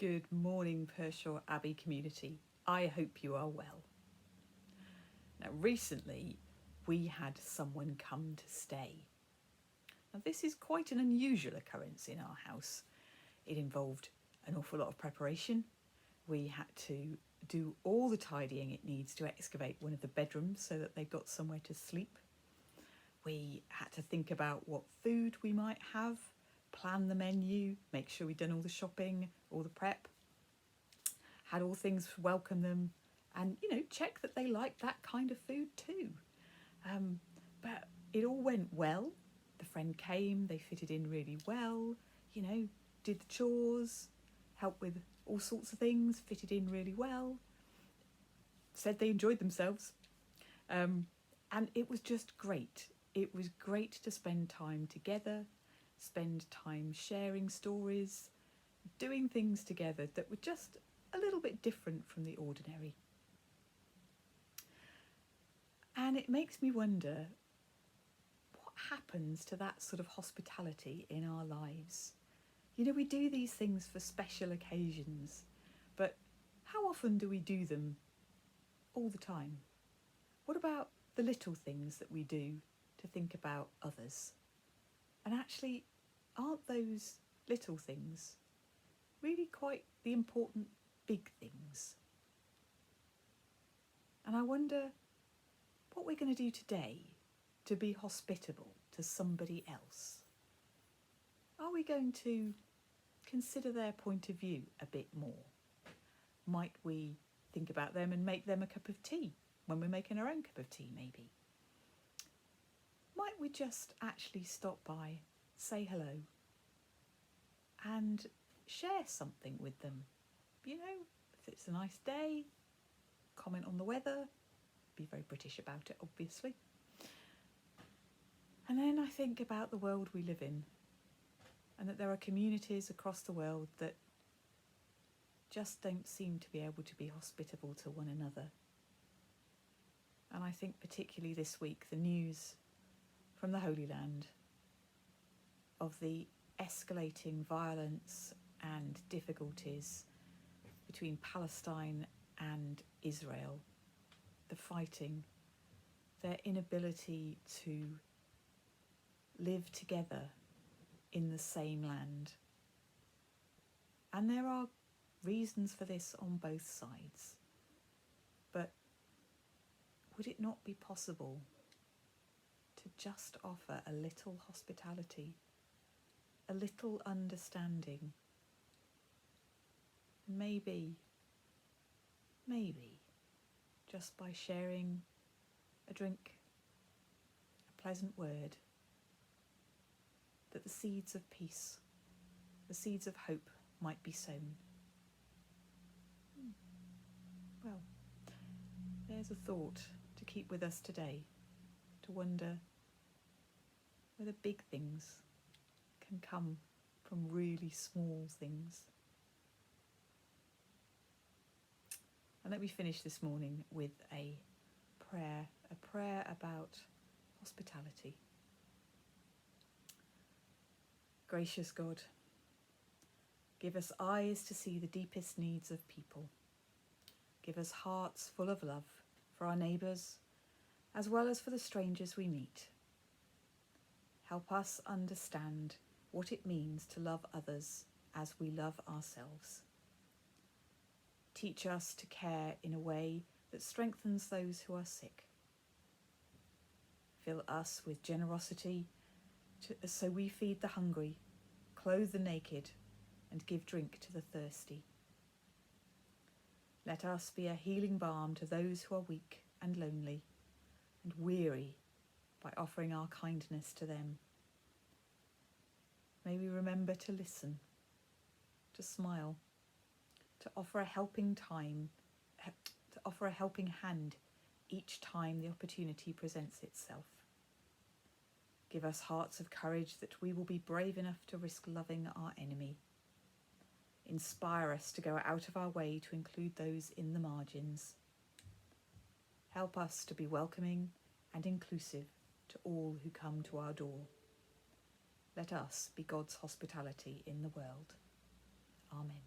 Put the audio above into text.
Good morning, Pershore Abbey community. I hope you are well. Now, recently we had someone come to stay. Now, this is quite an unusual occurrence in our house. It involved an awful lot of preparation. We had to do all the tidying it needs to excavate one of the bedrooms so that they've got somewhere to sleep. We had to think about what food we might have, plan the menu, make sure we'd done all the shopping, all the prep, had all things to welcome them, and check that they liked that kind of food too. But it all went well. The friend came, they fitted in really well, did the chores, helped with all sorts of things, fitted in really well, said they enjoyed themselves, and it was just great. It was great to spend time together, spend time sharing stories, doing things together that were just a little bit different from the ordinary. And it makes me wonder, what happens to that sort of hospitality in our lives? We do these things for special occasions, but how often do we do them all the time? What about the little things that we do to think about others? And actually, aren't those little things really quite the important big things? And I wonder what we're going to do today to be hospitable to somebody else. Are we going to consider their point of view a bit more? Might we think about them and make them a cup of tea when we're making our own cup of tea, maybe? Might we just actually stop by, say hello, and share something with them? If it's a nice day, comment on the weather, be very British about it, obviously. And then I think about the world we live in, and that there are communities across the world that just don't seem to be able to be hospitable to one another. And I think particularly this week, the news from the Holy Land of the escalating violence and difficulties between Palestine and Israel, the fighting, their inability to live together in the same land. And there are reasons for this on both sides. But would it not be possible to just offer a little hospitality, a little understanding? Maybe, just by sharing a drink, a pleasant word, that the seeds of peace, the seeds of hope might be sown. Well, there's a thought to keep with us today, to wonder whether big things can come from really small things. And let me finish this morning with a prayer about hospitality. Gracious God, give us eyes to see the deepest needs of people. Give us hearts full of love for our neighbours, as well as for the strangers we meet. Help us understand what it means to love others as we love ourselves. Teach us to care in a way that strengthens those who are sick. Fill us with generosity so we feed the hungry, clothe the naked, and give drink to the thirsty. Let us be a healing balm to those who are weak and lonely and weary by offering our kindness to them. May we remember to listen, to smile, to offer a helping hand each time the opportunity presents itself. Give us hearts of courage that we will be brave enough to risk loving our enemy. Inspire us to go out of our way to include those in the margins. Help us to be welcoming and inclusive to all who come to our door. Let us be God's hospitality in the world. Amen.